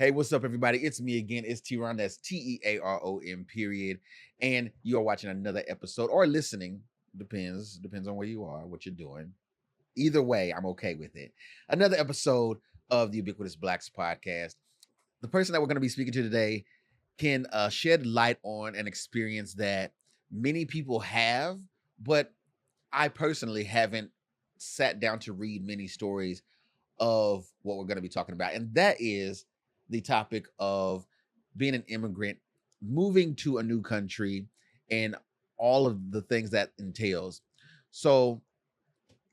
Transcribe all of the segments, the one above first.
Hey, what's up, everybody? It's me again. It's TeaRon. That's TeaRon, period. And you are watching another episode or listening. Depends on where you are, what you're doing. Either way, I'm okay with it. Another episode of the Ubiquitous Blacks podcast. The person that we're going to be speaking to today can shed light on an experience that many people have, but I personally haven't sat down to read many stories of what we're going to be talking about. And that is the topic of being an immigrant, moving to a new country, and all of the things that entails. So,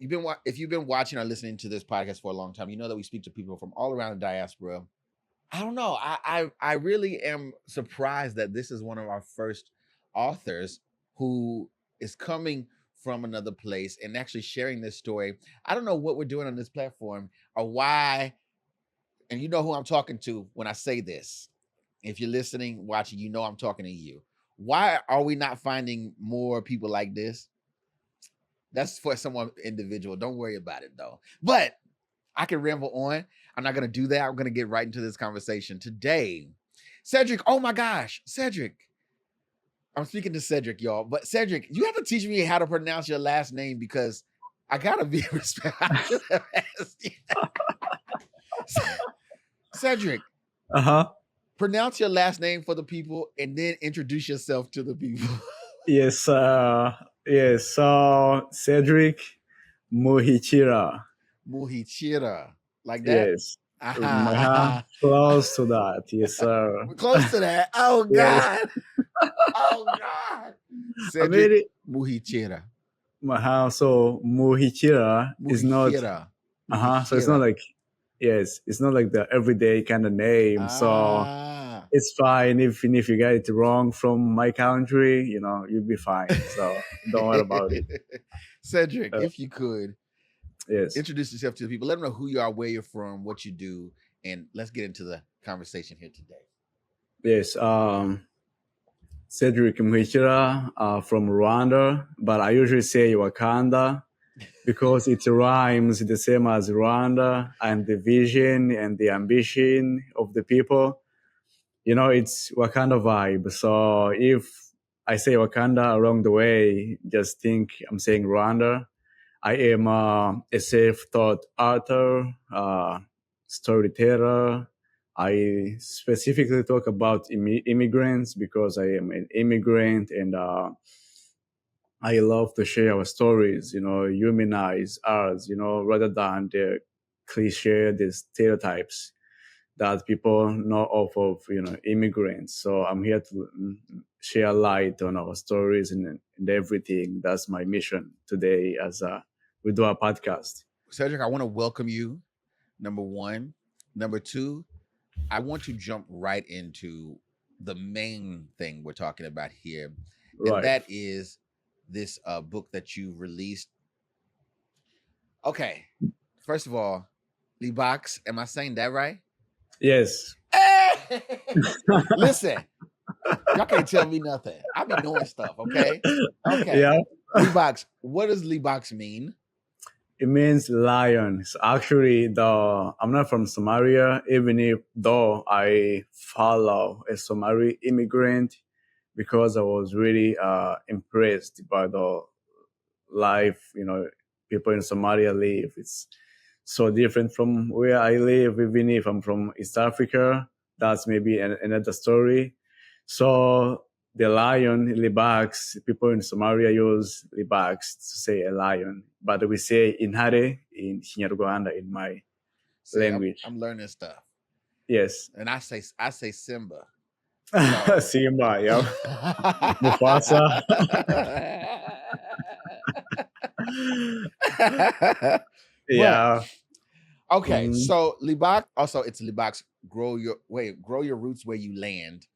if you've been watching or listening to this podcast for a long time, you know that we speak to people from all around the diaspora. I don't know. I really am surprised that this is one of our first authors who is coming from another place and actually sharing this story. I don't know what we're doing on this platform or why, and you know who I'm talking to when I say this. If you're listening, watching, you know I'm talking to you. Why are we not finding more people like this? That's for someone individual. Don't worry about it though. But I can ramble on. I'm not going to do that. I'm going to get right into this conversation today. Cedric, oh my gosh, Cedric. I'm speaking to Cedric, y'all. But Cedric, you have to teach me how to pronounce your last name because I gotta be respectful. I should have asked you. Cedric, pronounce your last name for the people and then introduce yourself to the people. Yes, So Cedric Muhikira. Muhikira, like that. Yes, close to that. Yes, sir. We're close to that. Oh God. Oh God. Cedric Muhikira. So Muhikira is not. So it's not like. Yes, it's not like the everyday kind of name. So it's fine even if you get it wrong from my country. You'll be fine. So don't worry about it. Cedric, if you could, yes, introduce yourself to the people. Let them know who you are, where you're from, what you do, and let's get into the conversation here today. Yes, Cedric Muhikira from Rwanda, but I usually say Wakanda because it rhymes the same as Rwanda, and the vision and the ambition of the people. It's Wakanda vibe. So if I say Wakanda along the way, just think I'm saying Rwanda. I am a self-taught author, storyteller. I specifically talk about immigrants because I am an immigrant, and I love to share our stories, humanize ours, rather than the cliche, the stereotypes that people know of immigrants. So I'm here to share light on our stories and everything. That's my mission today as we do our podcast. Cedric, I want to welcome you, number one. Number two, I want to jump right into the main thing we're talking about here. Right. And that is this book that you released. Okay. First of all, Libaax, am I saying that right? Yes. Hey! Listen, y'all can't tell me nothing. I be doing stuff, okay? Okay. Yeah. Libaax, what does Libaax mean? It means lion. So actually, I'm not from Somalia, even though I follow a Somali immigrant, because I was really impressed by the life, people in Somalia live. It's so different from where I live, even if I'm from East Africa. That's maybe another story. So the lion, Libaax, people in Somalia use Libaax to say a lion, but we say inhare in Kinyarwanda in my language. I'm learning stuff. Yes. And I say Simba. So. Simba, yeah. Mufasa. Yeah. Okay, so Libaax, also it's Libaax, grow your roots where you land.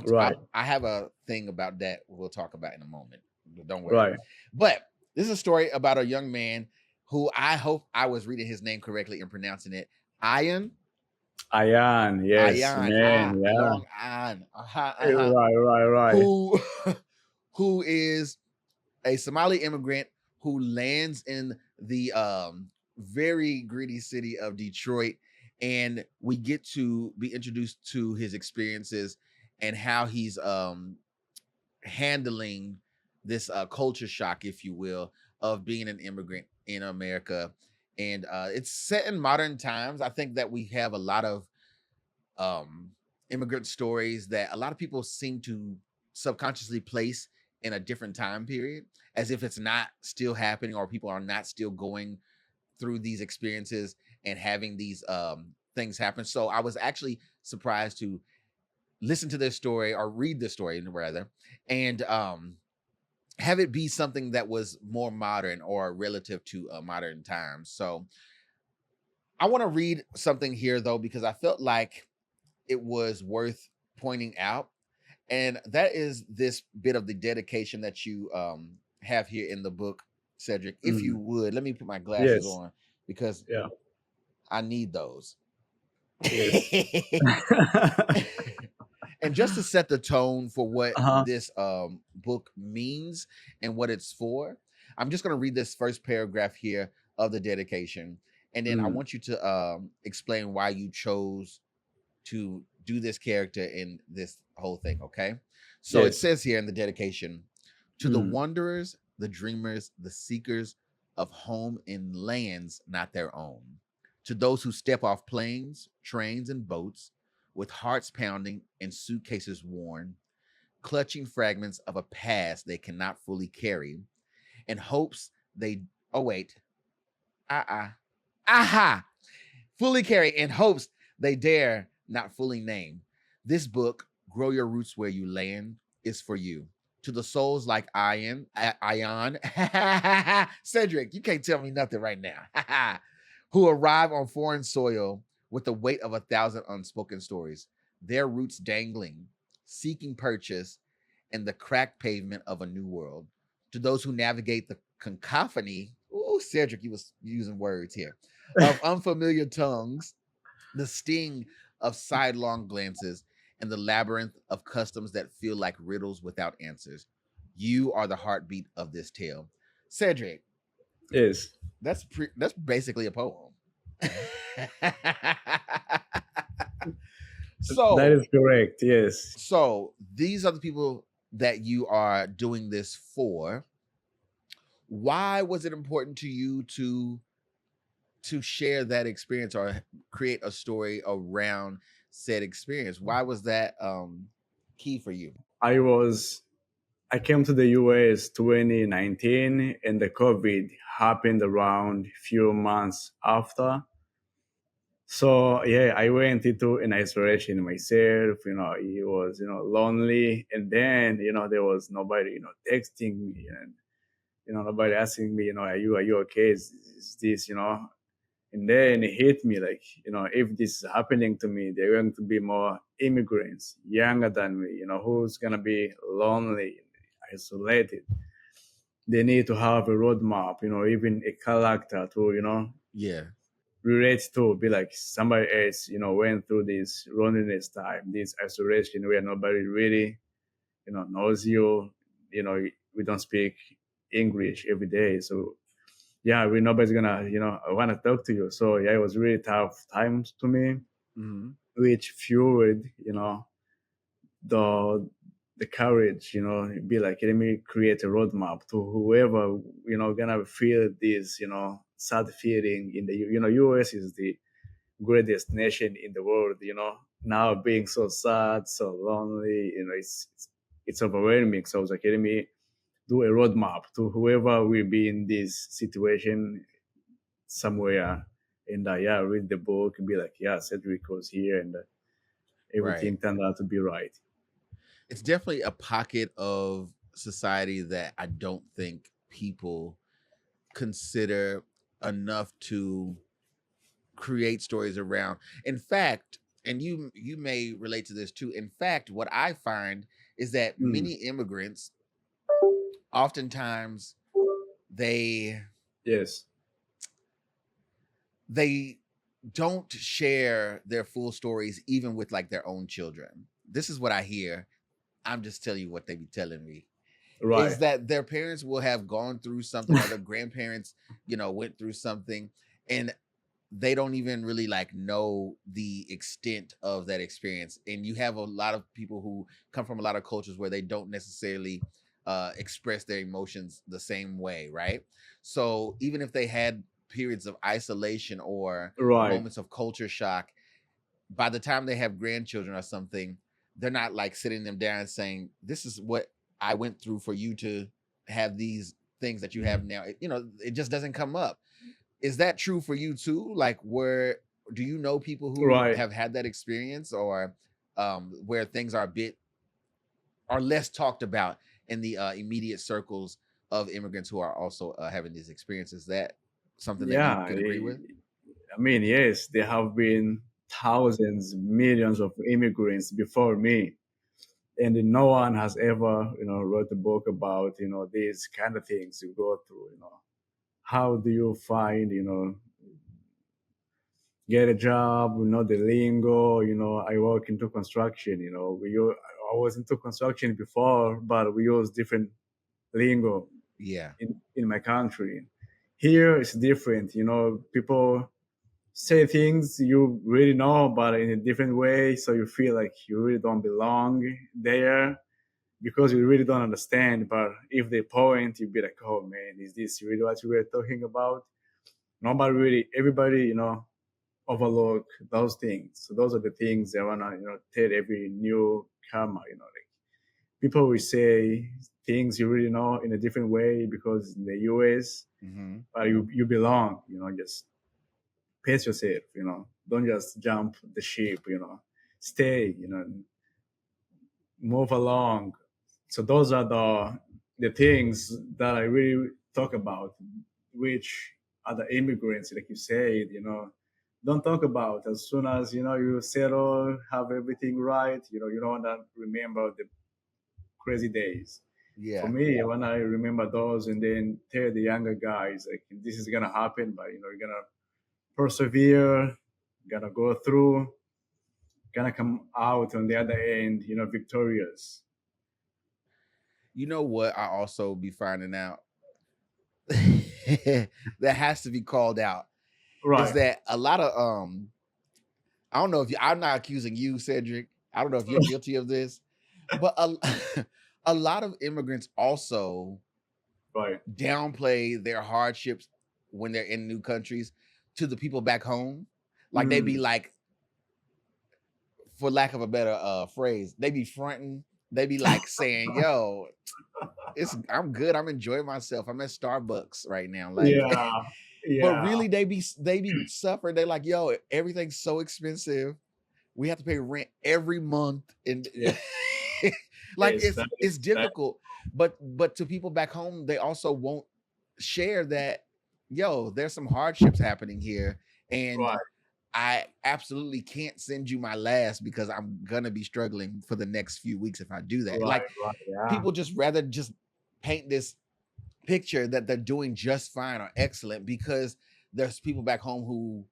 Right. I have a thing about that we'll talk about in a moment. Don't worry. Right. But this is a story about a young man who I hope I was reading his name correctly and pronouncing it. Ayaan, yes. Ayaan, Man, yeah. long Ayaan. Right. Who is a Somali immigrant who lands in the very greedy city of Detroit and we get to be introduced to his experiences and how he's handling this culture shock, if you will, of being an immigrant in America. And it's set in modern times. I think that we have a lot of um, immigrant stories that a lot of people seem to subconsciously place in a different time period, as if it's not still happening or people are not still going through these experiences and having these things happen. So I was actually surprised to listen to this story or read this story rather, and have it be something that was more modern or relative to modern times. So I want to read something here though, because I felt like it was worth pointing out. And that is this bit of the dedication that you have here in the book, Cedric. If you Mm. would, let me put my glasses Yes. on because Yeah. I need those. Yes. And just to set the tone for what Uh-huh. this book means and what it's for, I'm just going to read this first paragraph here of the dedication. And then I Mm. want you to explain why you chose to do this character in this whole thing, okay? So it Yes. says here in the dedication, to the Mm. wanderers, the dreamers, the seekers of home in lands not their own, to those who step off planes, trains, and boats with hearts pounding and suitcases worn, clutching fragments of a past they cannot fully carry, in hopes they, oh wait, aha, fully carry in hopes they dare not fully name. This book, Grow Your Roots Where You Land, is for you. To the souls like Ayaan, Cedric, you can't tell me nothing right now, who arrive on foreign soil with the weight of 1,000 unspoken stories, their roots dangling, seeking purchase in the cracked pavement of a new world. To those who navigate the cacophony, oh, Cedric, you was using words here, of unfamiliar tongues, the sting of sidelong glances, and the labyrinth of customs that feel like riddles without answers. You are the heartbeat of this tale. Cedric, Yes. that's basically a poem. That so is correct. Yes. so these are the people that you are doing this for. Why was it important to you to share that experience or create a story around said experience? Why was that key for you? I was I came to the US 2019 and the COVID happened around few months after. So yeah, I went into an isolation myself. It was lonely, and then there was nobody texting me, and nobody asking me, are you okay? Is this And then it hit me like if this is happening to me, there are going to be more immigrants younger than me. Who's gonna be lonely, isolated. They need to have a roadmap. Even a character to Yeah. relate to, be like somebody else, went through this loneliness time, this isolation where nobody really, knows you. We don't speak English every day. So yeah, nobody's gonna, want to talk to you. So yeah, it was really tough times to me, Hmm. which fueled, the the courage, be like, let me create a roadmap to whoever, gonna feel this, sad feeling in the, US is the greatest nation in the world, now being so sad, so lonely, it's overwhelming. So I was like, let me do a roadmap to whoever will be in this situation somewhere. And yeah, read the book and be like, yeah, Cedric was here, and Right. everything turned out to be right. It's definitely a pocket of society that I don't think people consider enough to create stories around. In fact, and you may relate to this too. In fact, what I find is that Mm, many immigrants oftentimes they yes. they don't share their full stories even with like their own children. This is what I hear. I'm just telling you what they be telling me, is Right. that their parents will have gone through something or their grandparents, went through something, and they don't even really like know the extent of that experience. And you have a lot of people who come from a lot of cultures where they don't necessarily express their emotions the same way, right? So even if they had periods of isolation or Right. moments of culture shock, by the time they have grandchildren or something, they're not like sitting them down and saying, "This is what I went through for you to have these things that you have now." It just doesn't come up. Is that true for you too? Like, where do you know people who Right. have had that experience, or where things are a bit are less talked about in the immediate circles of immigrants who are also having these experiences? Is that something that you Yeah. could agree with? I mean, yes, there have been thousands, millions of immigrants before me, and no one has ever, wrote a book about, these kind of things you go through. How do you find, get a job? The lingo. I work into construction. I was into construction before, but we use different lingo Yeah. in my country. Here it's different. People say things you really know, but in a different way. So you feel like you really don't belong there because you really don't understand. But if they point, you'd be like, oh man, is this really what we were talking about? Nobody really, everybody, overlook those things. So those are the things they wanna, tell every newcomer, like people will say things you really know in a different way because in the US, Hmm. but you belong, just pace yourself, don't just jump the ship, stay, move along. So those are the things that I really talk about, which other immigrants, like you said, don't talk about. As soon as you settle, have everything right, you don't want to remember the crazy days. For Yeah. me, when I remember those and then tell the younger guys like this is gonna happen, but you're gonna persevere, gonna go through, gonna come out on the other end, victorious. You know what? I also be finding out that has to be called out is Right. that a lot of I don't know if I'm not accusing you, Cedric. I don't know if you're guilty of this, but a lot of immigrants also Right. downplay their hardships when they're in new countries to the people back home. Like they be Mm. like, for lack of a better phrase, they be fronting. They be like saying, "Yo, I'm good. I'm enjoying myself. I'm at Starbucks right now." Like, Yeah. but Yeah. really, they be suffering. They like, "Yo, everything's so expensive. We have to pay rent every month," and Yeah. like Yes. it's That. difficult. But to people back home, they also won't share that. Yo, there's some hardships happening here, and Right. I absolutely can't send you my last because I'm gonna be struggling for the next few weeks if I do that. Right. Like Right. Yeah. people just rather just paint this picture that they're doing just fine or excellent because there's people back home who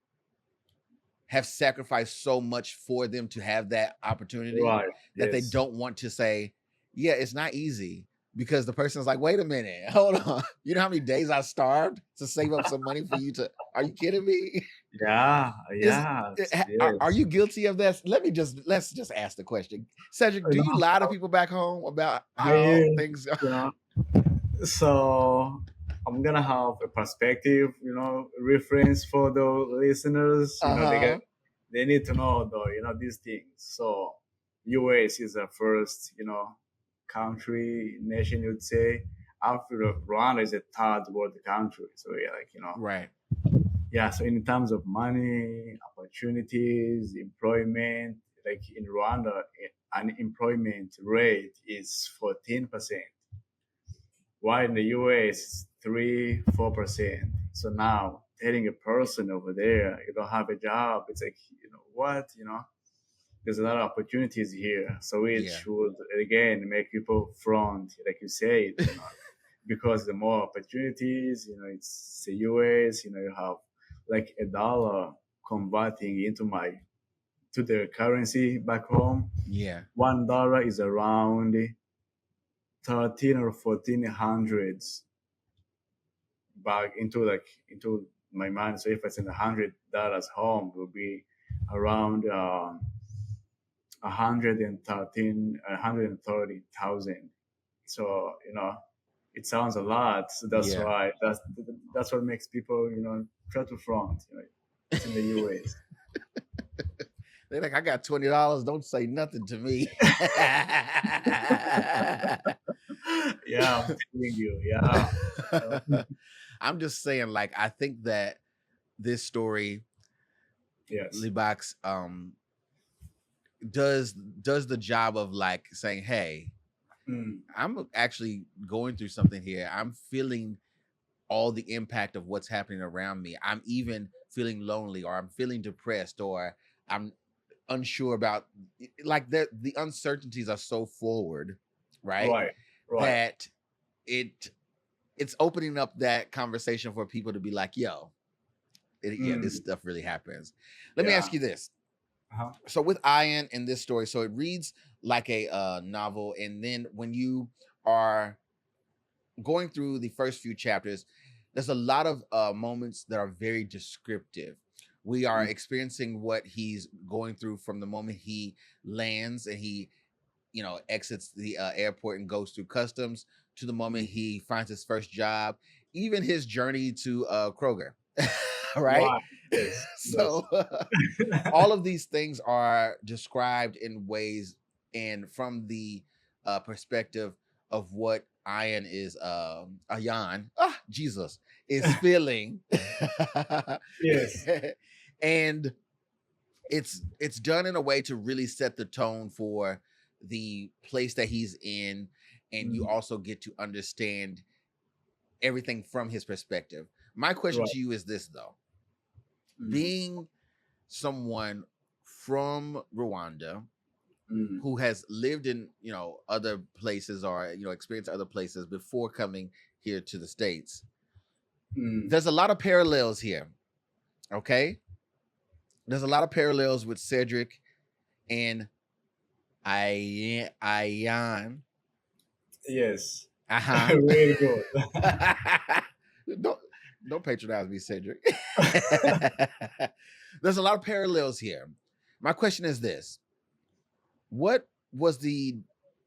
have sacrificed so much for them to have that opportunity Right. that they Yes. don't want to say, yeah, it's not easy because the person's like, wait a minute, hold on. You know how many days I starved to save up some money for you to, are you kidding me? Yeah. Is Yes. are Yes. you guilty of that? Let's just ask the question. Cedric, You do you know, lie to people back home about I, how things you know, so I'm gonna have a perspective, reference for the listeners. uh-huh. They need to know though, these things. So US is the first, country, nation you'd say. After Rwanda is a third world country. So yeah, like, Right. yeah, so in terms of money, opportunities, employment, like in Rwanda, unemployment rate is 14%, while in the US, 3, 4%. So now telling a person over there you don't have a job, it's like, what, there's a lot of opportunities here. So Yeah. which would again make people front, like you said, because the more opportunities, it's the US, you have like a dollar converting into my to the currency back home. Yeah. $1 is around 13 or 1400s back into my mind. So if I send $100 home, it will be around 130,000. So it sounds a lot. So that's Yeah. why that's what makes people try to front. It's in the US. They're like, I got $20. Don't say nothing to me. Yeah, I'm telling you. Yeah. I'm just saying, like, I think that this story, Yes. Libaax, does the job of like saying, hey, Mm, I'm actually going through something here. I'm feeling all the impact of what's happening around me. I'm even feeling lonely, or I'm feeling depressed, or I'm unsure about, like, the uncertainties are so forward, right? right. Right. That it it's opening up that conversation for people to be like, yo, yeah, this Mm, stuff really happens. Let me yeah. ask you this. Uh-huh. So with Ayaan in this story, so it reads like a novel, and then when you are going through the first few chapters, there's a lot of moments that are very descriptive. We are Mm, experiencing what he's going through from the moment he lands and he, exits the airport and goes through customs, to the moment mm, he finds his first job, even his journey to Kroger, right? right. Yes. Yes. So all of these things are described in ways and from the perspective of what Ayaan, Jesus, is feeling. Yes. And it's done in a way to really set the tone for the place that he's in, and you Mm, also get to understand everything from his perspective. My question right. to you is this, though: Mm, being someone from Rwanda mm, who has lived in, other places, or experienced other places before coming here to the States, mm. there's a lot of parallels here. Okay, there's a lot of parallels with Cedric and Ayaan. Yes. Uh-huh. Really good. don't don't patronize me, Cedric. There's a lot of parallels here. My question is this: what was the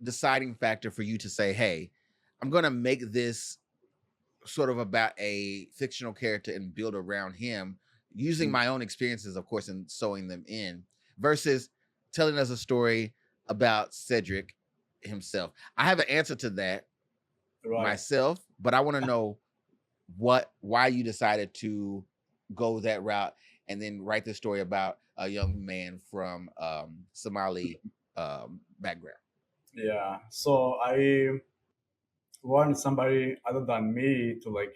deciding factor for you to say, hey, I'm going to make this sort of about a fictional character and build around him, using Mm, my own experiences, of course, and sewing them in, versus telling us a story about Cedric himself? I have an answer to that right. myself, but I want to know why you decided to go that route and then write this story about a young man from Somali background. Yeah. So I want somebody other than me to like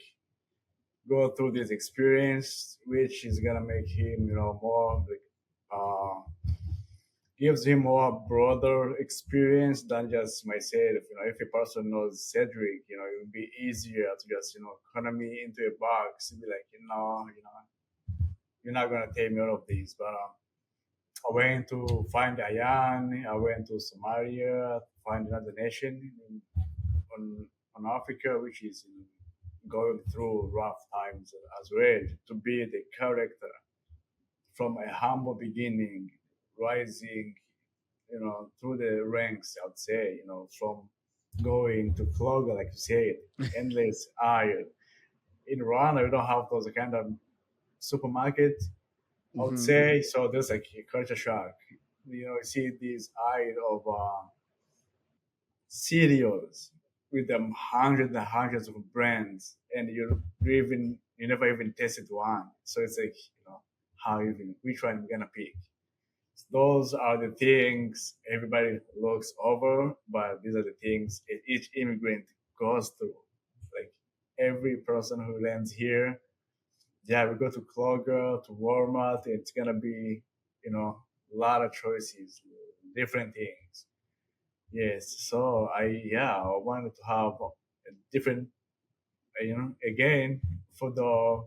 go through this experience, which is gonna make him, more like gives him more broader experience than just myself. If a person knows Cedric, it would be easier to just, corner me into a box and be like, you're not gonna take me out of this. But I went to find Ayaan. I went to Somalia to find another nation on Africa, which is going through rough times as well. To be the character from a humble beginning, rising, through the ranks, I'd say, from going to Flogger, like you said, endless aisle. In Rwanda, we don't have those kind of supermarket, I would Hmm. say. So there's like a culture shock. You see these aisle of cereals with them hundreds and hundreds of brands, and you never even tasted one. So it's like, how even which one you gonna pick? Those are the things everybody looks over, but these are the things each immigrant goes through. Like every person who lands here, yeah, we go to Kroger, to Walmart, it's gonna be, a lot of choices, different things. Yes, so I wanted to have a different, again, for the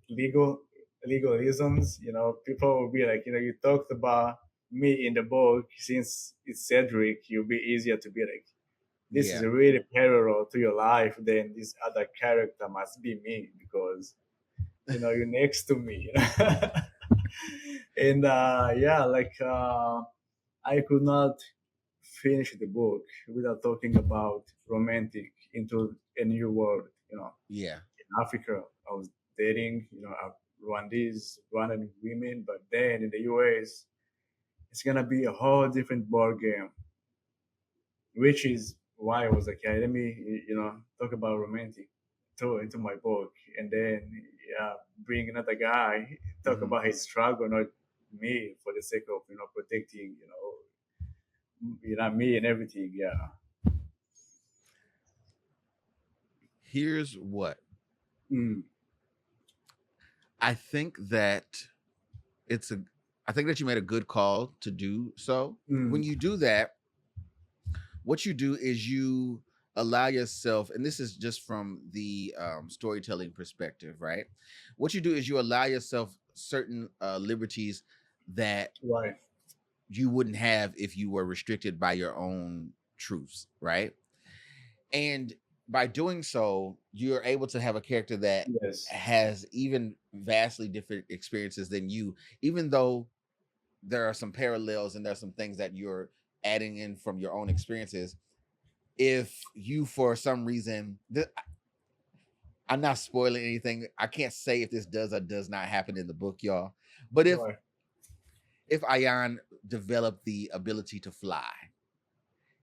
legal legal reasons. People will be like, you talked about me in the book. Since it's Cedric, you'll be easier to be like, this is Yeah. a really parallel to your life. Then this other character must be me because you're next to me. And yeah, like I could not finish the book without talking about romantic into a new world. Yeah. In Africa, I was dating, Rwandese women, but then in the US, it's gonna be a whole different ball game, which is why I was like, yeah, let me, talk about romantic into my book, and then yeah, bring another guy, talk Hmm. about his struggle, not me, for the sake of protecting, me and everything. Yeah. Here's what Mm, I think that it's a. I think that you made a good call to do so. When mm, you do that, what you do is you allow yourself, and this is just from the storytelling perspective, right? What you do is you allow yourself certain liberties that right. you wouldn't have if you were restricted by your own truths, right? And by doing so, you're able to have a character that Yes. has even vastly different experiences than you, even though there are some parallels and there's some things that you're adding in from your own experiences. If you, for some reason, I'm not spoiling anything. I can't say if this does or does not happen in the book, y'all. But Right. if Ayaan developed the ability to fly,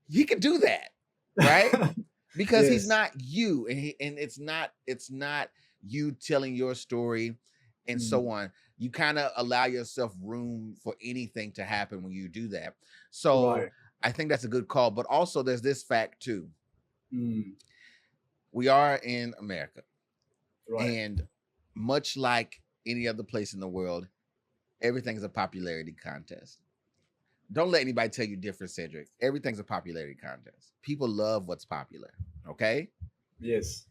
he could do that, right? Because he's Yes. not you, and it's not you telling your story and so Mm, on. You kind of allow yourself room for anything to happen when you do that. So right. I think that's a good call. But also there's this fact too. Mm, We are in America, right. and much like any other place in the world, everything's a popularity contest. Don't let anybody tell you different, Cedric. Everything's a popularity contest. People love what's popular. Okay. Yes.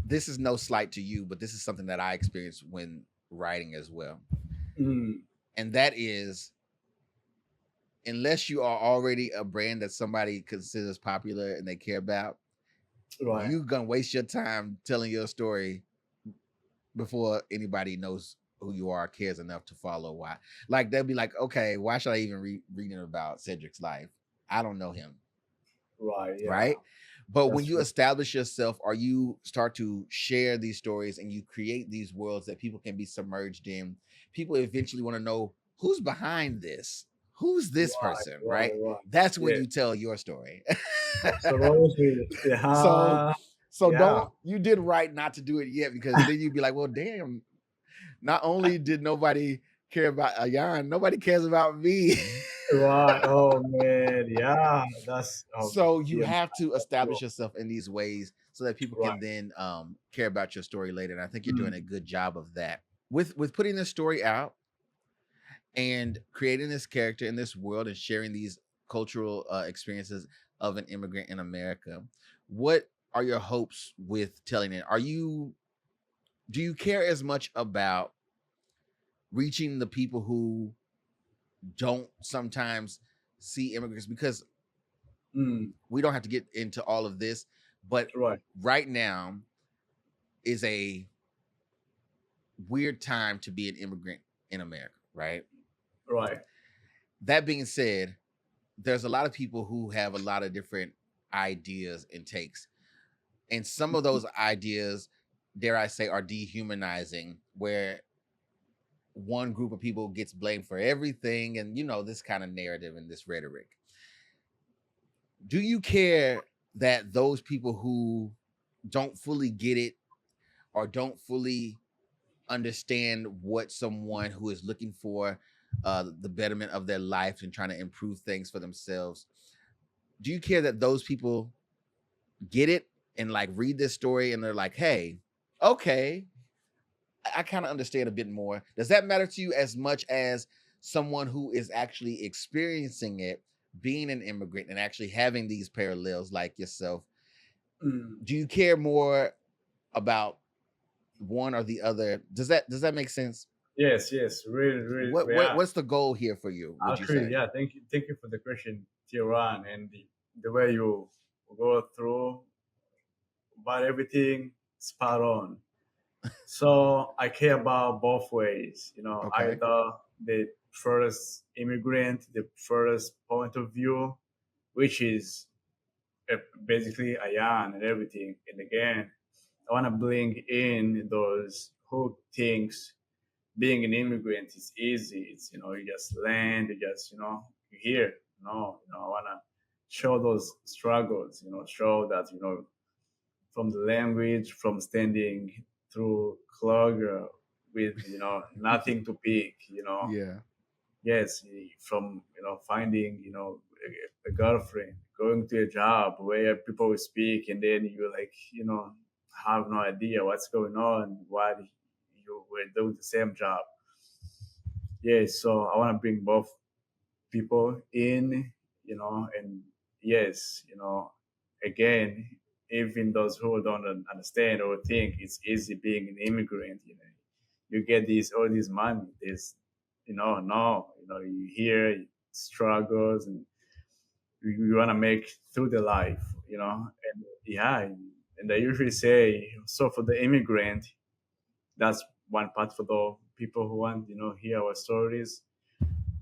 This is no slight to you, but this is something that I experienced when writing as well. Mm, And that is, unless you are already a brand that somebody considers popular and they care about, right. you gonna waste your time telling your story before anybody knows who you are, cares enough to follow. Why? Like they'll be like, okay, why should I even reading about Cedric's life? I don't know him, Right. Yeah. right? But when That's you true. establish yourself or you start to share these stories and you create these worlds that people can be submerged in, people eventually want to know who's behind this. Who's this Right. person, Right. right? Right. That's when Yeah. you tell your story. Absolutely. so Yeah. so Yeah. don't you did right not to do it yet because then you'd be like, well, damn, not only did nobody care about Ayaan, nobody cares about me. Right. Oh man. Yeah. That's So you yeah. have to That's true. establish yourself in these ways so that people Right. can then care about your story later. And I think you're doing a Mm, good job of that. With putting this story out and creating this character in this world and sharing these cultural experiences of an immigrant in America. What are your hopes with telling it? Do you care as much about reaching the people who don't sometimes see immigrants, because mm, we don't have to get into all of this, but right. right now is a weird time to be an immigrant in America, right? Right. That being said, there's a lot of people who have a lot of different ideas and takes. And some of those ideas, dare I say, are dehumanizing, where one group of people gets blamed for everything and this kind of narrative and this rhetoric. Do you care that those people who don't fully get it or don't fully understand what someone who is looking for the betterment of their life and trying to improve things for themselves, do you care that those people get it and like read this story and they're like, hey, okay, I kind of understand a bit more? Does that matter to you as much as someone who is actually experiencing it, being an immigrant and actually having these parallels like yourself? Mm. Do you care more about one or the other? Does that make sense? Yes. Yes. Really. Really. Yeah. What's the goal here for you, would you Actually, say? yeah. Thank you. Thank you for the question, TeaRon, and the way you go through about everything spot on. So I care about both ways, you know, Okay. either the first immigrant, the first point of view, which is basically Ayaan and everything. And again, I want to bring in those who thinks being an immigrant is easy. It's, you know, you just land, you just, you know, you here. No, you know, I want to show those struggles, you know, show that, you know, from the language, from standing through clog with, you know, nothing to pick, you know. Yeah. Yes, from, you know, finding, you know, a girlfriend, going to a job where people will speak, and then you like, you know, have no idea what's going on while you were doing the same job. Yes, so I want to bring both people in, you know, and yes, you know, again, even those who don't understand or think it's easy being an immigrant, you know, you get these all this money, this, you know, no, you know, you hear struggles, and you want to make through the life, you know, and yeah, and I usually say, so for the immigrant, that's one part for the people who want, you know, hear our stories.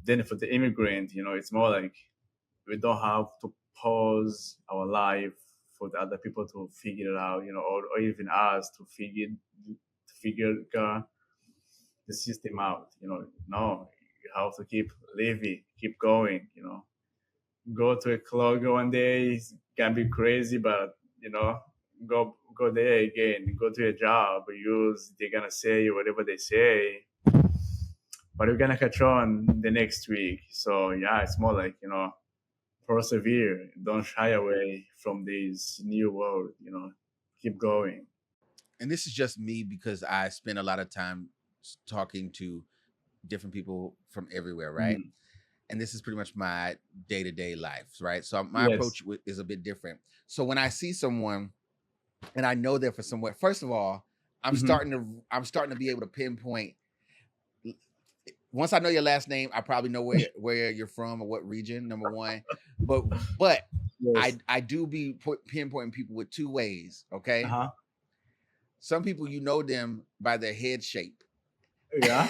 Then for the immigrant, you know, it's more like we don't have to pause our life for the other people to figure it out, you know, or even us to figure the system out, you know. No, you have to keep living, keep going, you know. Go to a club one day, it can be crazy, but you know, go there again, go to a job, use they're gonna say whatever they say, but we're gonna catch on the next week. So yeah, it's more like, you know, persevere, don't shy away from this new world, you know, keep going. And this is just me because I spend a lot of time talking to different people from everywhere, right? Mm. And this is pretty much my day-to-day life, right? So my Yes. approach is a bit different. So when I see someone and I know they're from somewhere, first of all, Hmm. I'm starting to be able to pinpoint. Once I know your last name, I probably know where you're from or what region. Number one, but Yes. I do be pinpointing people with two ways. Okay, Uh-huh. some people you know them by their head shape, Yeah.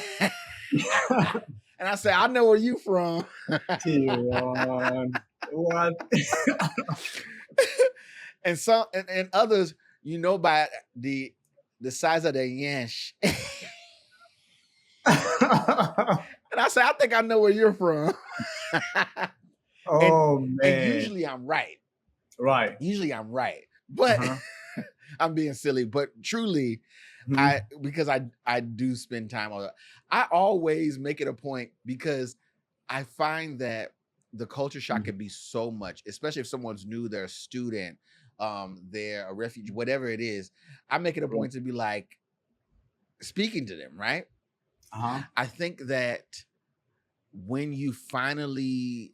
and I say I know where you from, TeaRon. What? and and others you know by the size of their yansh. And I say I think I know where you're from, and Oh and man. usually I'm right. Right. Usually I'm right, but Uh-huh. I'm being silly. But truly, I Mhm. because I do spend time on it. I always make it a point because I find that the culture shock can be so much, especially if someone's new, they're a student, they're a refugee, whatever it is. I make it a point to be like speaking to them, right? Uh-huh. I think that when you finally,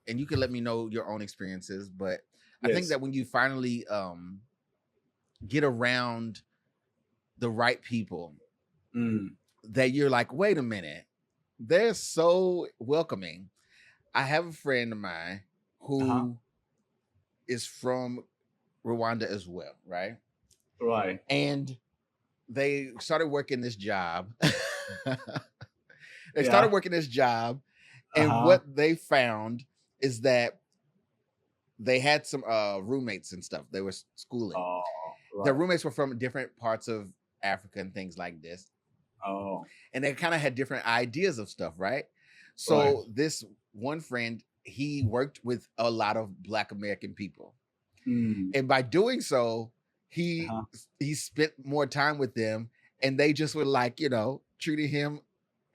and you can let me know your own experiences, but I think Yes. that when you finally get around the right people, Mm. that you're like, wait a minute, they're so welcoming. I have a friend of mine Uh-huh. who is from Rwanda as well, right? Right. And they started working this job. They started Yeah. working this job, and Uh-huh. what they found is that they had some roommates and stuff. They were schooling. Oh, Their right. roommates were from different parts of Africa and things like this, Oh, and they kind of had different ideas of stuff, right? right. So this one friend, he worked with a lot of Black American people, Mm. and by doing so, he Uh-huh. he spent more time with them, and they just were like, treating him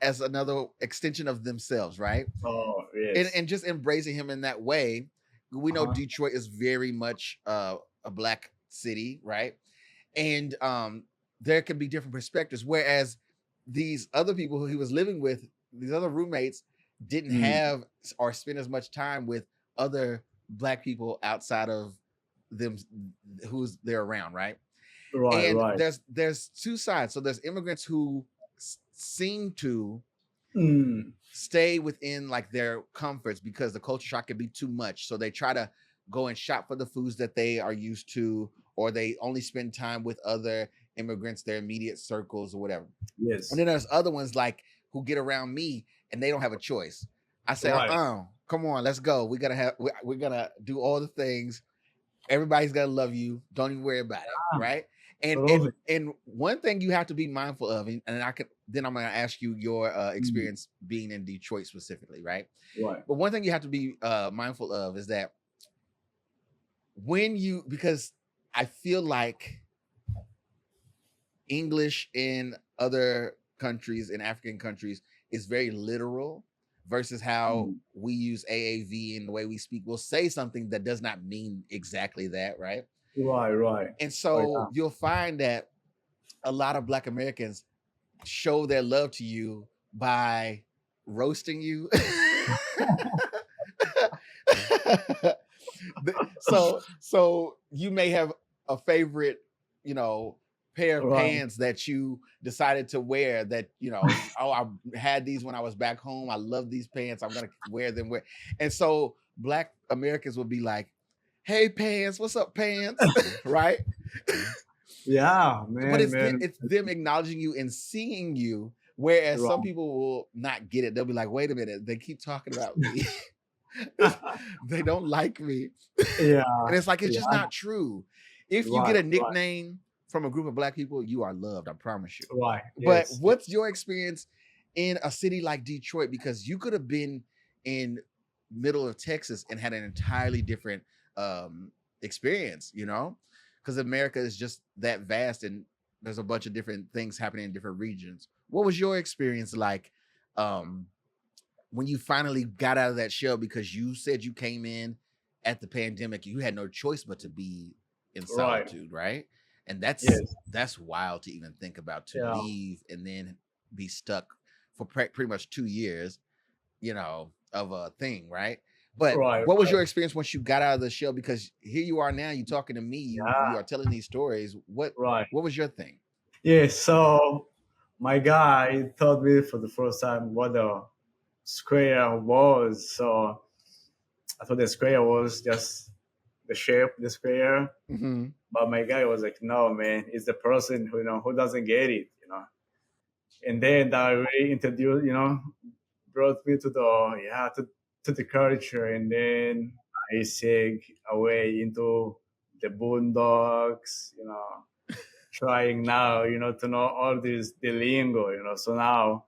as another extension of themselves, right? Oh, and, yes. and just embracing him in that way. We know Uh-huh. Detroit is very much a Black city, right? And there can be different perspectives. Whereas these other people who he was living with, these other roommates, didn't Mm. have or spend as much time with other Black people outside of them who's they're around, right? Right, And right. there's two sides. So there's immigrants who seem to Mm. stay within like their comforts because the culture shock can be too much. So they try to go and shop for the foods that they are used to, or they only spend time with other immigrants, their immediate circles or whatever. And Yes. then there's other ones like who get around me and they don't have a choice. I say, Right. come on, let's go. We're gonna do all the things. Everybody's gonna love you. Don't even worry about it, right? And and Absolutely. and one thing you have to be mindful of, and then I'm gonna ask you your Mm. experience being in Detroit specifically, right? Right. But one thing you have to be mindful of is that because I feel like English in other countries, in African countries, is very literal versus how Mm. we use AAV and the way we speak. We'll say something that does not mean exactly that, right? Right. Right. And Oh so yeah. you'll find that a lot of Black Americans show their love to you by roasting you. So you may have a favorite, you know, pair of Right. pants that you decided to wear that, oh, I had these when I was back home. I love these pants. I'm gonna wear them. And so Black Americans will be like, hey pants, what's up, pants? Right? Yeah, But man, man. it's them acknowledging you and seeing you. Whereas some Right. people will not get it. They'll be like, wait a minute, they keep talking about me. They don't like me. Yeah. And it's like, it's just Yeah. not true. If you Right. get a Right. nickname from a group of Black people, you are loved, I promise you. Right. But Yes. what's your experience in a city like Detroit? Because you could have been in middle of Texas and had an entirely different experience, because America is just that vast and there's a bunch of different things happening in different regions. What was your experience like um, when you finally got out of that shell? Because you said you came in at the pandemic, you had no choice but to be in Right. solitude, right? And that's Yes. that's wild to even think about, to Yeah. leave and then be stuck for pretty much 2 years, of a thing, right? But Right. what was Right. your experience once you got out of the shell? Because here you are now, you talking to me, you Yeah. are telling these stories. What Right. what was your thing? Yeah. So my guy taught me for the first time what a square was. So I thought the square was just the shape, the square. Mm-hmm. But my guy was like, "No, man, it's the person who doesn't get it." And then that really introduced, brought me to the culture, and then I seg away into the boondocks, trying now, to know all this the lingo, So now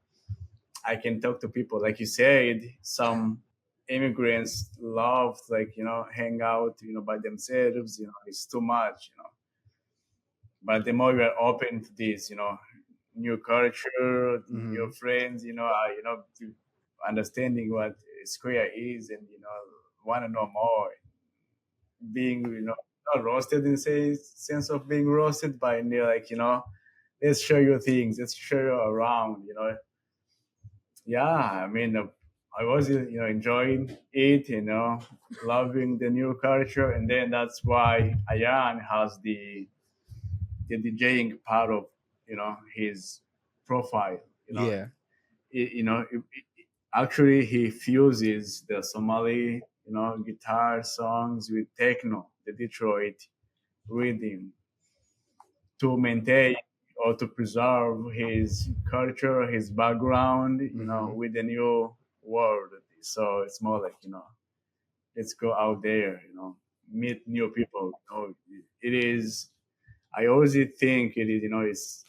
I can talk to people, like you said. Some immigrants love, like, hang out, by themselves. It's too much. But the more you're open to this, new culture, Mm-hmm. new friends, understanding what square is, and want to know more, being, not roasted in sense of being roasted, but in the, like, let's show you things, let's show you around. Yeah, I mean, I was, enjoying it, loving the new culture, and then that's why Ayaan has the DJing part of, his profile. Yeah. Actually, he fuses the Somali, guitar songs with techno, the Detroit rhythm, to maintain or to preserve his culture, his background, Mm-hmm. with the new world. So it's more like, let's go out there, meet new people. It is. I always think it is, it's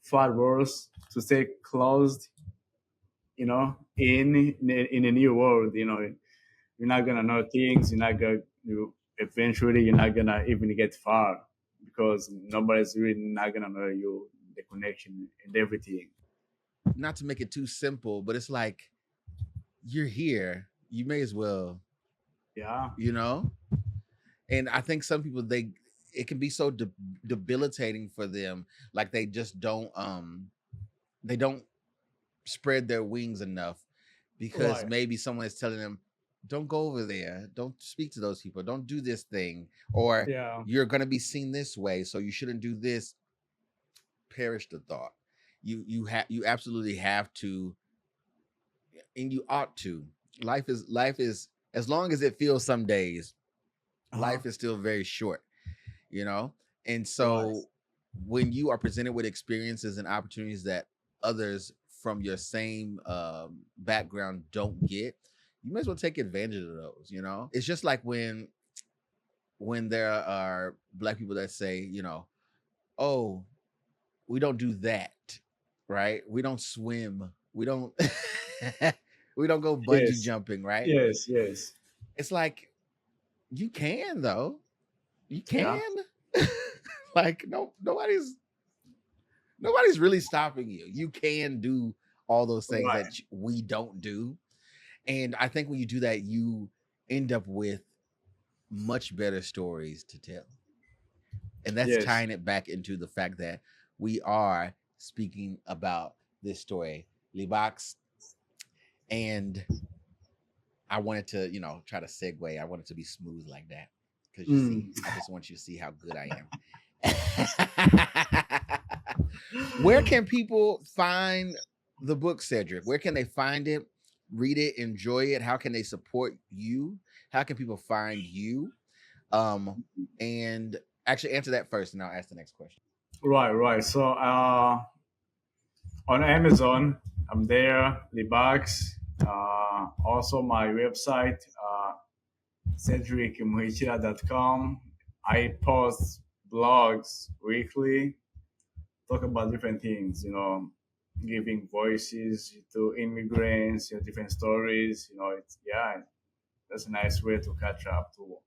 far worse to stay closed, in a new world. You're not gonna know things. You're not gonna. Eventually, you're not gonna even get far because nobody's really not gonna know you, the connection and everything. Not to make it too simple, but it's like, you're here, you may as well, Yeah. you know. And I think some people, it can be so debilitating for them, like they don't spread their wings enough, because Right. maybe someone is telling them, don't go over there, don't speak to those people, don't do this thing, or Yeah. you're going to be seen this way, so you shouldn't do this. Perish the thought. You absolutely have to, and you ought to. Life is, as long as it feels some days, Uh-huh. life is still very short, you know. And Right. so when you are presented with experiences and opportunities that others from your same background don't get, you might as well take advantage of those. It's just like when there are black people that say, oh, we don't do that, right? We don't swim. We don't we don't go bungee Yes, jumping, right? yes, yes. It's like you can though. You Yeah, can. Like nobody's really stopping you. You can do all those things right. that we don't do. And I think when you do that, you end up with much better stories to tell. And that's Yes. tying it back into the fact that we are speaking about this story, Libaax. And I wanted to, try to segue. I wanted to be smooth like that. Because you Mm. see, I just want you to see how good I am. Where can people find the book, Cedric? Where can they find it, read it, enjoy it? How can they support you? How can people find you? And actually answer that first, and I'll ask the next question. Right, right. So on Amazon, I'm there, Libaax. Also, my website, cedricmuhikira.com. I post blogs weekly, talk about different things, giving voices to immigrants, different stories. It's, yeah, that's a nice way to catch up to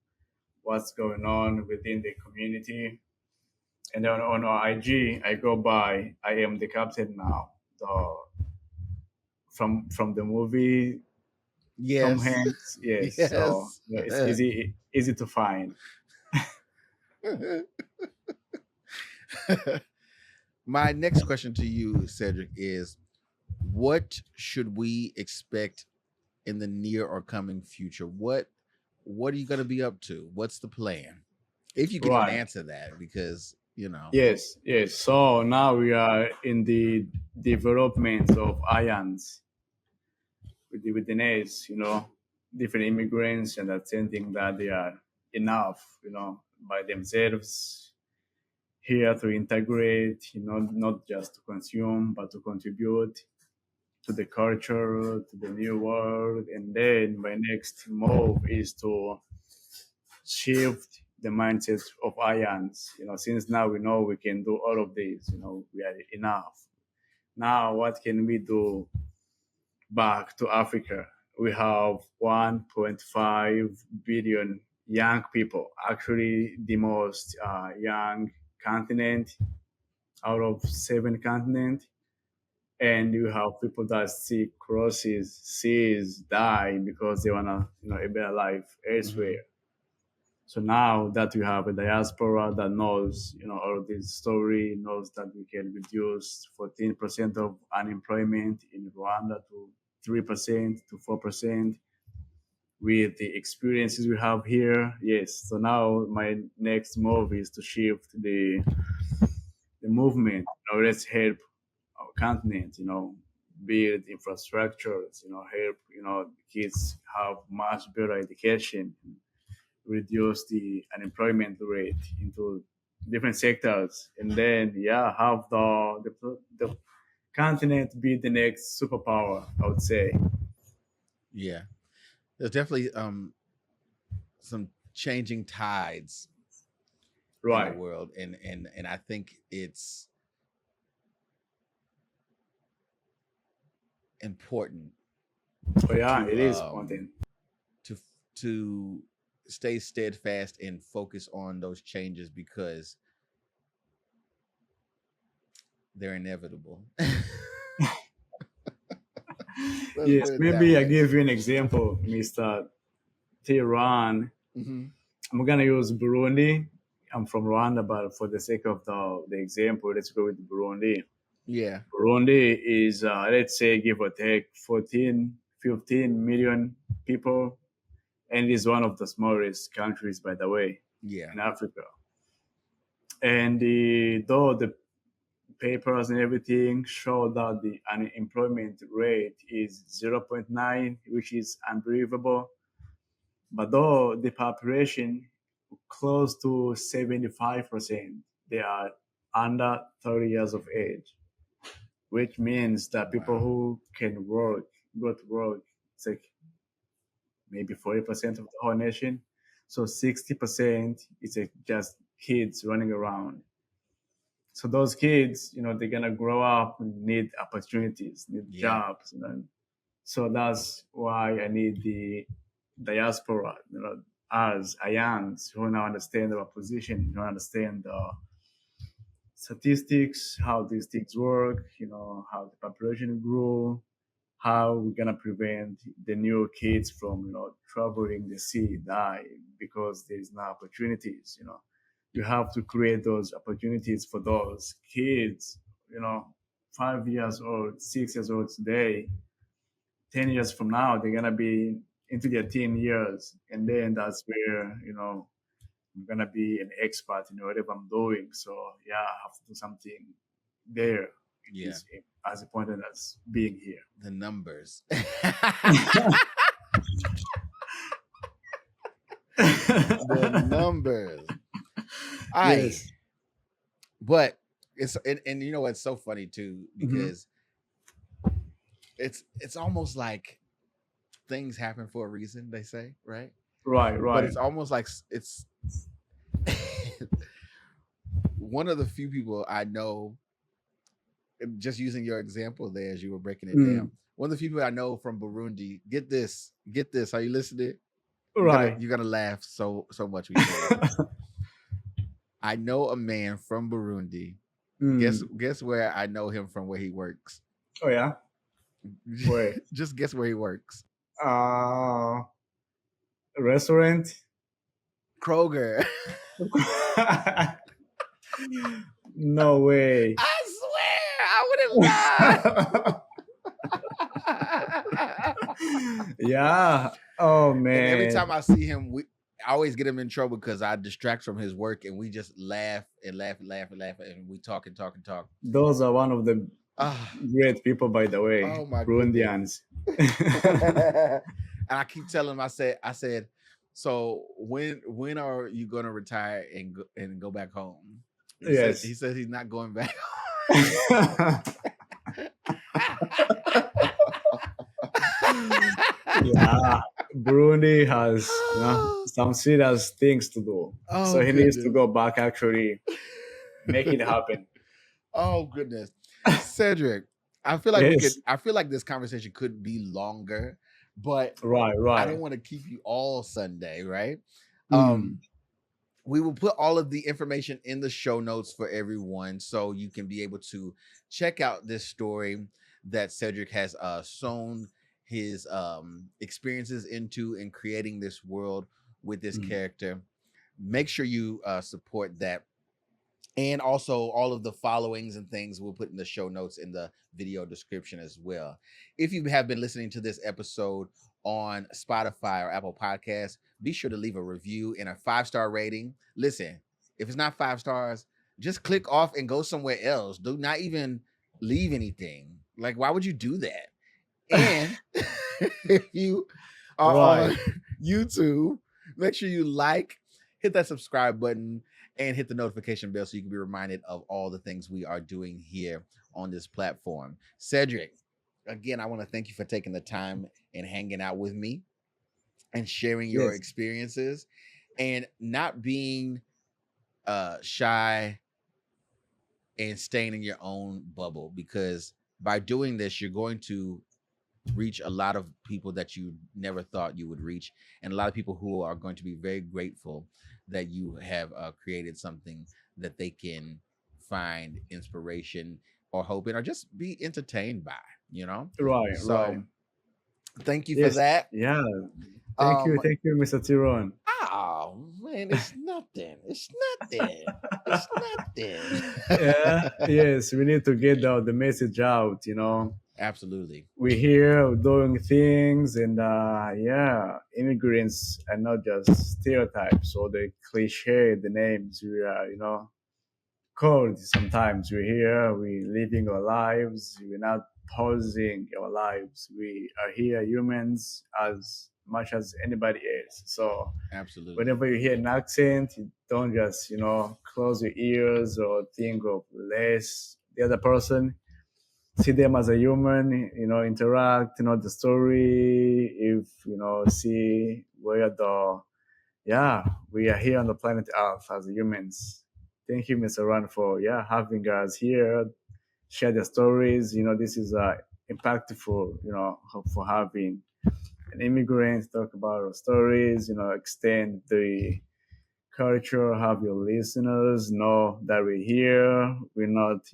what's going on within the community. And then on our IG, I go by I am the captain now. The from the movie Tom Yes. Hanks. Yes, so Yes. it's easy to find. My next question to you, Cedric, is what should we expect in the near or coming future? What are you going to be up to? What's the plan? If you can even Right. answer that, because Yes, yes. So now we are in the development of Ayans with the nets, different immigrants and attending that they are enough, by themselves here to integrate, not just to consume, but to contribute to the culture, to the new world. And then my next move is to shift the mindset of Ayans. Since now we know we can do all of this, we are enough. Now, what can we do back to Africa? We have 1.5 billion young people, actually the most young continent out of 7 continents. And you have people that see crosses, seas, die because they wanna, a better life Mhm. elsewhere. So now that we have a diaspora that knows, all of this story, knows that we can reduce 14% of unemployment in Rwanda to 3% to 4% with the experiences we have here. Yes. So now my next move is to shift the movement. Let's help our continent, build infrastructures, help, kids have much better education, reduce the unemployment rate into different sectors, and then have the continent be the next superpower, I would say. Yeah, there's definitely some changing tides in the Right. world, and I think it's important Oh yeah, to it is important. to to stay steadfast and focus on those changes because they're inevitable. Let's Yes, put it that maybe I way. give you an example, Mr. TeaRon. Hmm. I'm gonna use Burundi. I'm from Rwanda, but for the sake of the example, let's go with Burundi. Yeah, Burundi is, let's say, give or take 14, 15 million people, and is one of the smallest countries, by the way, yeah, in Africa. And though the papers and everything show that the unemployment rate is zero point 0.9, which is unbelievable, but though the population close to 75%, they are under 30 years of age, which means that people Wow. who can work, go to work, it's like maybe 40% of the whole nation. So 60% is like just kids running around. So those kids, they're gonna grow up and need opportunities, need Yeah. jobs, So that's why I need the diaspora, as Ayans who now understand our position, who understand the statistics, how these things work, how the population grow, how we're gonna prevent the new kids from, traveling the sea, die because there is no opportunities, You have to create those opportunities for those kids, 5 years old, 6 years old today, 10 years from now, they're going to be into their teen years. And then that's where, I'm going to be an expert in whatever I'm doing. So, yeah, I have to do something there. It Yeah. is as important as being here. The numbers. The numbers. I Yes. but it's and you know what's so funny too, Mhm. because it's almost like things happen for a reason, they say, right? Right, But right. it's almost like it's one of the few people I know, just using your example there as you were breaking it down. Mm. One of the few people I know from Burundi, get this. Are you listening? Right. You're gonna laugh so much when you hear this. I know a man from Burundi. Mm. Guess where I know him from, where he works. Oh, yeah? Wait. Just guess where he works. Uh, Restaurant? Kroger. No way. I swear I wouldn't lie. Yeah. Oh, And every man. time I see him, I always get him in trouble because I distract from his work, and we just laugh and laugh and laugh and laugh, and we talk and talk and talk. Those are one of the Ah, great people, by the way, oh my goodness. Burundians. And I keep telling him, I said, so when are you gonna retire and go back home? Yes. He said he's not going back. Yeah. Burundi has some serious things to do. Oh So he needs to goodness. go back, actually make it happen. Oh goodness. Cedric, I feel like Yes. I feel like this conversation could be longer, but Right, I right. don't want to keep you all Sunday, right? Mm. We will put all of the information in the show notes for everyone, so you can be able to check out this story that Cedric has sown his experiences into in creating this world with this Mm. character. Make sure you support that, and also all of the followings and things we'll put in the show notes in the video description as well. If you have been listening to this episode on Spotify or Apple Podcasts, be sure to leave a review and a 5-star rating. Listen, if it's not 5 stars, just click off and go somewhere else. Do not even leave anything. Like, why would you do that? And if you are Right. on YouTube, make sure you hit that subscribe button, and hit the notification bell so you can be reminded of all the things we are doing here on this platform. Cedric, again, I want to thank you for taking the time and hanging out with me and sharing your Yes. experiences and not being shy and staying in your own bubble, because by doing this, you're going to reach a lot of people that you never thought you would reach, and a lot of people who are going to be very grateful that you have created something that they can find inspiration or hope in, or just be entertained by, Right, right. so thank you for Yes. that. Yeah. um Thank you, Mr. TeaRon. oh man, it's nothing, it's nothing. Yeah. Yes, we need to get the message out. Absolutely. We're here doing things, and yeah, immigrants are not just stereotypes or the cliche, the names we are, called. Sometimes we're here, we're living our lives, we're not pausing our lives. We are here, humans, as much as anybody else. So Absolutely. whenever you hear an accent, you don't just close your ears or think of less the other person. See them as a human, interact, the story. If see where the yeah, we are here on the planet Earth as humans. Thank you, Mr. Ron, for having us here, share the stories. This is impactful. For having an immigrant talk about our stories. Extend the culture. Have your listeners know that we're here. We're not,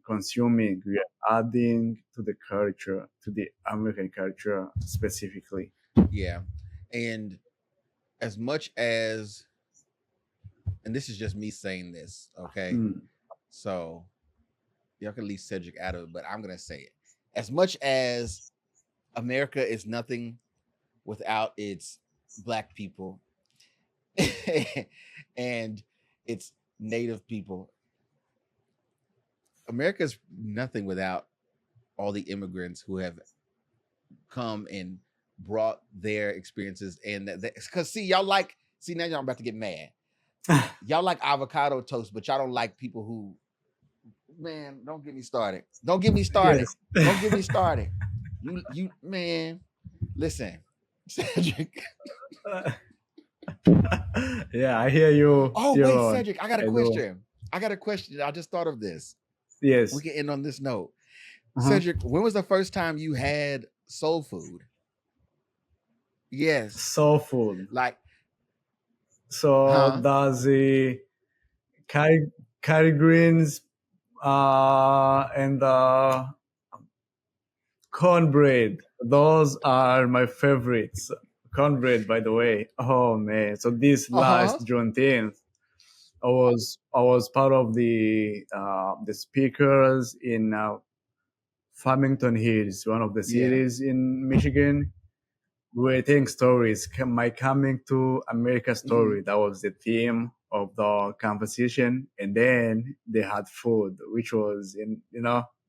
consuming. We are adding to the culture, to the American culture specifically. Yeah. And as much as, and this is just me saying this, okay? Mm, So y'all can leave Cedric out of it, but I'm gonna say it. As much as America is nothing without its black people and its native people, America is nothing without all the immigrants who have come and brought their experiences. And because see, y'all like, see, now y'all about to get mad. Y'all like avocado toast, but y'all don't like people who, man, don't get me started. Don't get me started. yes. Don't get me started. You man, listen, Cedric. Yeah, I hear you, Oh, wait, TeaRon. Cedric, I got a I know. question. I got a question. I just thought of this. We Yes. can end on this note. Uh-huh. Cedric, when was the first time you had soul food? Yes. Soul food. Like, So huh? does the curry greens and the cornbread. Those are my favorites. Cornbread, by the way. Oh man! So this Uh-huh. last Juneteenth, I was part of the speakers in Farmington Hills, one of the Yeah. cities in Michigan. We're telling stories. My coming to America Hmm. story. That was the theme of the conversation, and then they had food, which was in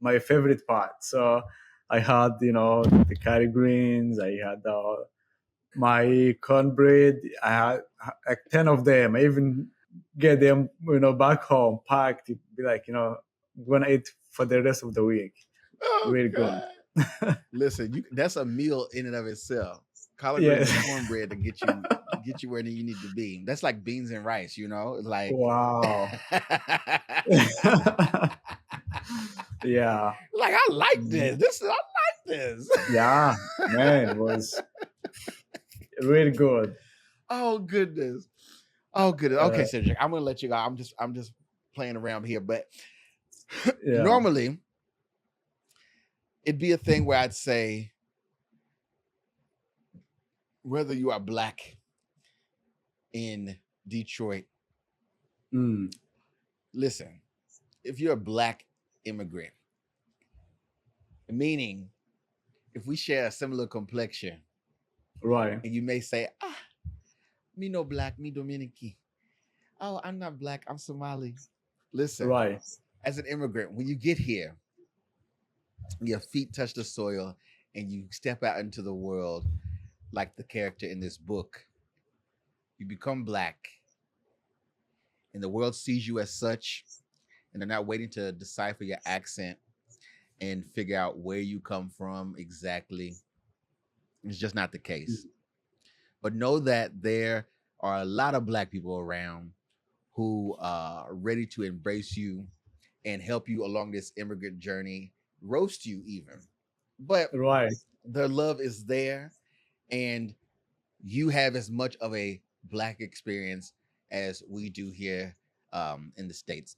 my favorite part. So I had the curry greens. I had my cornbread. I had like 10 of them. I even get them back home packed. To be like gonna eat for the rest of the week. Oh Really good. God. Listen, that's a meal in and of itself. Collard greens Yes. and cornbread to get you where you need to be. That's like beans and rice, like Wow. Yeah. like I like Mhm. this. I like this. Yeah, man, it was really good. Oh goodness. Oh goodness. Okay, Uh, Cedric, I'm gonna let you go. I'm just playing around here, but yeah. normally it'd be a thing where I'd say whether you are black in Detroit, Mm, listen, if you're a black immigrant, meaning if we share a similar complexion, right. and you may say, me no black, me Dominican. Oh, I'm not black, I'm Somali. Listen, Right. as an immigrant, when you get here, your feet touch the soil and you step out into the world like the character in this book. You become black, and the world sees you as such, and they're not waiting to decipher your accent and figure out where you come from exactly. It's just not the case. But know that there are a lot of black people around who are ready to embrace you and help you along this immigrant journey, roast you even. But Right. their love is there, and you have as much of a black experience as we do here in the States.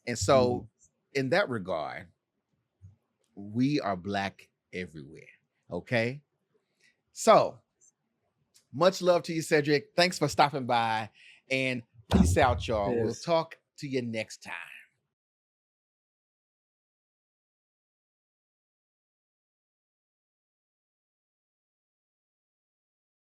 And Mm, so, in that regard, we are black everywhere. Okay. So, much love to you, Cedric. Thanks for stopping by, and peace out, y'all. We'll yes. talk to you next time.